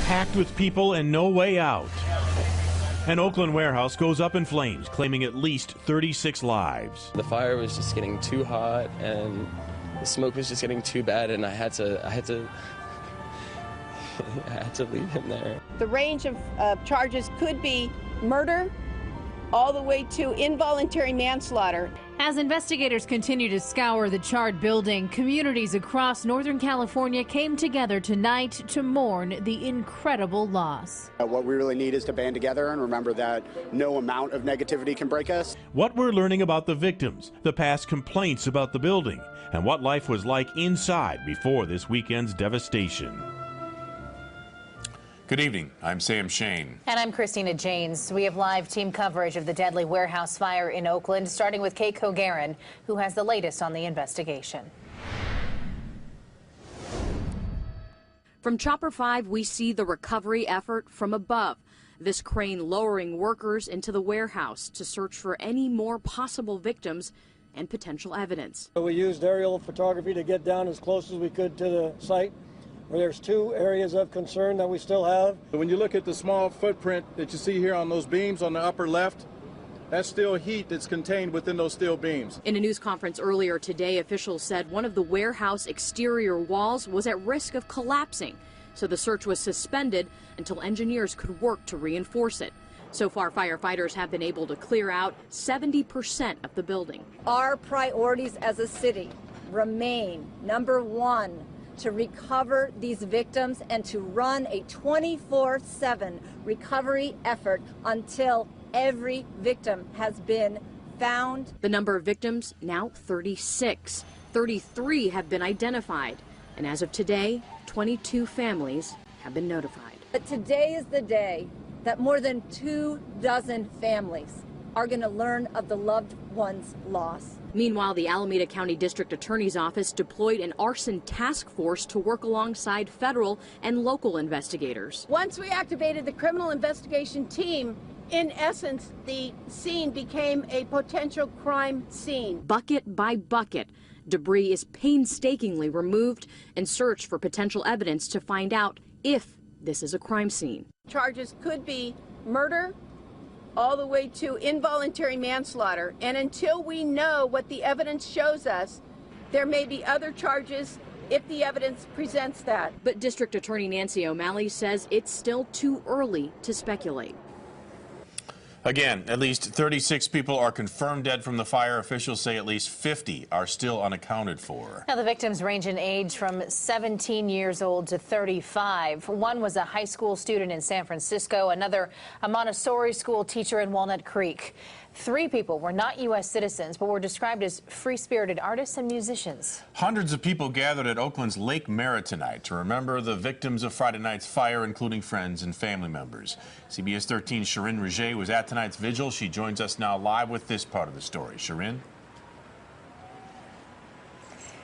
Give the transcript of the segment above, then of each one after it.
packed with people and no way out. An Oakland warehouse goes up in flames, claiming at least 36 lives. The fire was just getting too hot, and the smoke was just getting too bad, and I had to leave him there. The range of charges could be murder all the way to involuntary manslaughter. As investigators continue to scour the charred building, communities across Northern California came together tonight to mourn the incredible loss. What we really need is to band together and remember that no amount of negativity can break us. What we're learning about the victims, the past complaints about the building, and what life was like inside before this weekend's devastation. Good evening. I'm Sam Shane. And I'm Christina Janes. We have live team coverage of the deadly warehouse fire in Oakland, starting with Kate Kogarin, who has the latest on the investigation. From Chopper 5, we see the recovery effort from above. This crane lowering workers into the warehouse to search for any more possible victims and potential evidence. We used aerial photography to get down as close as we could to the site, where there's 2 areas of concern that we still have. When you look at the small footprint that you see here on those beams on the upper left, that's still heat that's contained within those steel beams. In a news conference earlier today, officials said one of the warehouse exterior walls was at risk of collapsing, so the search was suspended until engineers could work to reinforce it. So far, firefighters have been able to clear out 70% of the building. Our priorities as a city remain, number 1, to recover these victims and to run a 24/7 recovery effort until every victim has been found. The number of victims now 36. 33 have been identified. And as of today, 22 families have been notified. But today is the day that more than 24 families are going to learn of the loved one's loss. Meanwhile, the Alameda County District Attorney's Office deployed an arson task force to work alongside federal and local investigators. Once we activated the criminal investigation team, in essence, the scene became a potential crime scene. Bucket by bucket, debris is painstakingly removed and searched for potential evidence to find out if this is a crime scene. Charges could be murder all the way to involuntary manslaughter. And until we know what the evidence shows us, there may be other charges if the evidence presents that. But District Attorney Nancy O'Malley says it's still too early to speculate. Again, at least 36 people are confirmed dead from the fire. Officials say at least 50 are still unaccounted for. Now, the victims range in age from 17 years old to 35. One was a high school student in San Francisco, another a Montessori school teacher in Walnut Creek. 3 people were not U.S. citizens, but were described as free-spirited artists and musicians. Hundreds of people gathered at Oakland's Lake Merritt tonight to remember the victims of Friday night's fire, including friends and family members. CBS 13's Sharin Rajet was at tonight's vigil. She joins us now live with this part of the story. Sharin?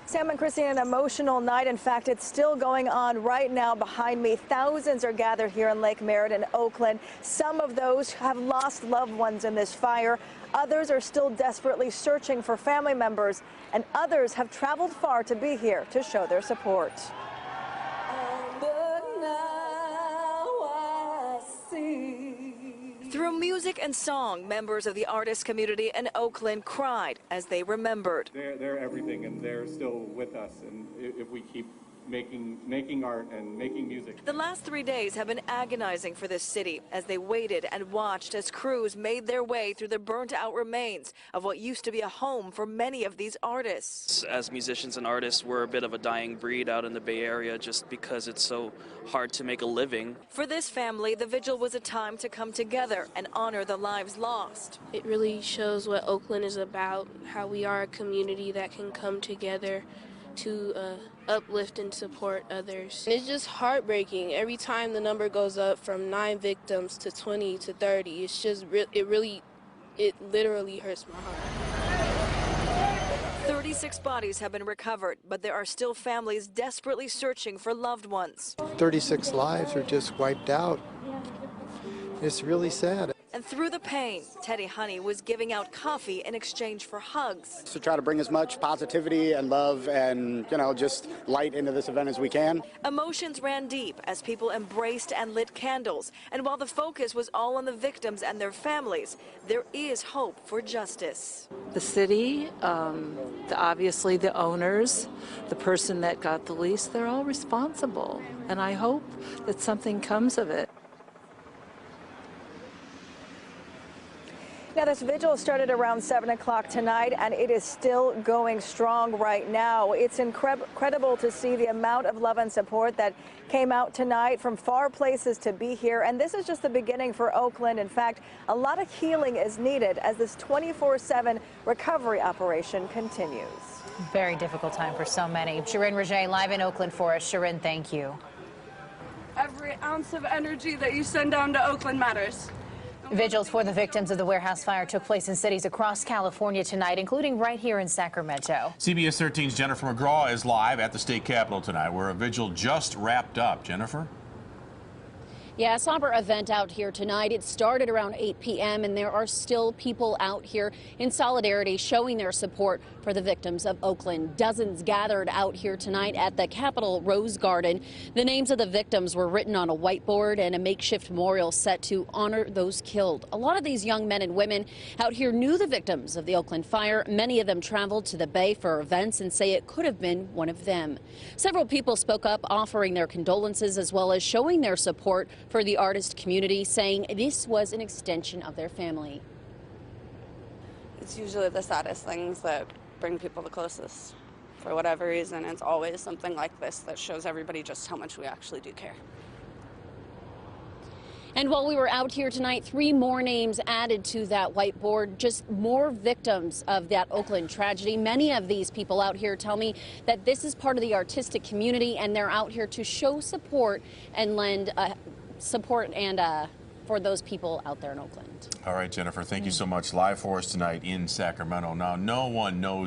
Sam and Christine, an emotional night. In fact, it's still going on right now behind me. Thousands are gathered here in Lake Merritt in Oakland. Some of those have lost loved ones in this fire. Others are still desperately searching for family members, and others have traveled far to be here to show their support. Through music and song, members of the artist community in Oakland cried as they remembered. They're everything, and they're still with us, and if we keep making art and making music. The last 3 days have been agonizing for this city as they waited and watched as crews made their way through the burnt-out remains of what used to be a home for many of these artists. As musicians and artists, we're a bit of a dying breed out in the Bay Area just because it's so hard to make a living. For this family, the vigil was a time to come together and honor the lives lost. It really shows what Oakland is about, how we are a community that can come together to uplift and support others. It's just heartbreaking. Every time the number goes up from 9 victims to 20 to 30, it's just it literally hurts my heart. 36 bodies have been recovered, but there are still families desperately searching for loved ones. 36 lives are just wiped out. It's really sad. And And through the pain, Teddy Honey was giving out coffee in exchange for hugs. To try to bring as much positivity and love and, just light into this event as we can. Emotions ran deep as people embraced and lit candles. And while the focus was all on the victims and their families, there is hope for justice. The city, obviously the owners, the person that got the lease, they're all responsible. And I hope that something comes of it. Now, this vigil started around 7 o'clock tonight, and it is still going strong right now. It's incredible to see the amount of love and support that came out tonight from far places to be here. And this is just the beginning for Oakland. In fact, a lot of healing is needed as this 24/7 recovery operation continues. Very difficult time for so many. Sharin Raje live in Oakland for us. Sharin, thank you. Every ounce of energy that you send down to Oakland matters. Vigils for the victims of the warehouse fire took place in cities across California tonight, including right here in Sacramento. CBS 13's Jennifer McGraw is live at the state capitol tonight, where a vigil just wrapped up. Jennifer? Yeah, a somber event out here tonight. It started around 8 p.m. and there are still people out here in solidarity showing their support for the victims of Oakland. Dozens gathered out here tonight at the Capitol Rose Garden. The names of the victims were written on a whiteboard and a makeshift memorial set to honor those killed. A lot of these young men and women out here knew the victims of the Oakland fire. Many of them traveled to the Bay for events and say it could have been one of them. Several people spoke up, offering their condolences as well as showing their support for the artist community, saying this was an extension of their family. It's usually the saddest things that bring people the closest. For whatever reason, it's always something like this that shows everybody just how much we actually do care. And while we were out here tonight, 3 more names added to that whiteboard, just more victims of that Oakland tragedy. Many of these people out here tell me that this is part of the artistic community and they're out here to show support and lend support and for those people out there in Oakland. All right, Jennifer, thank you so much. Live for us tonight in Sacramento. Now, no one knows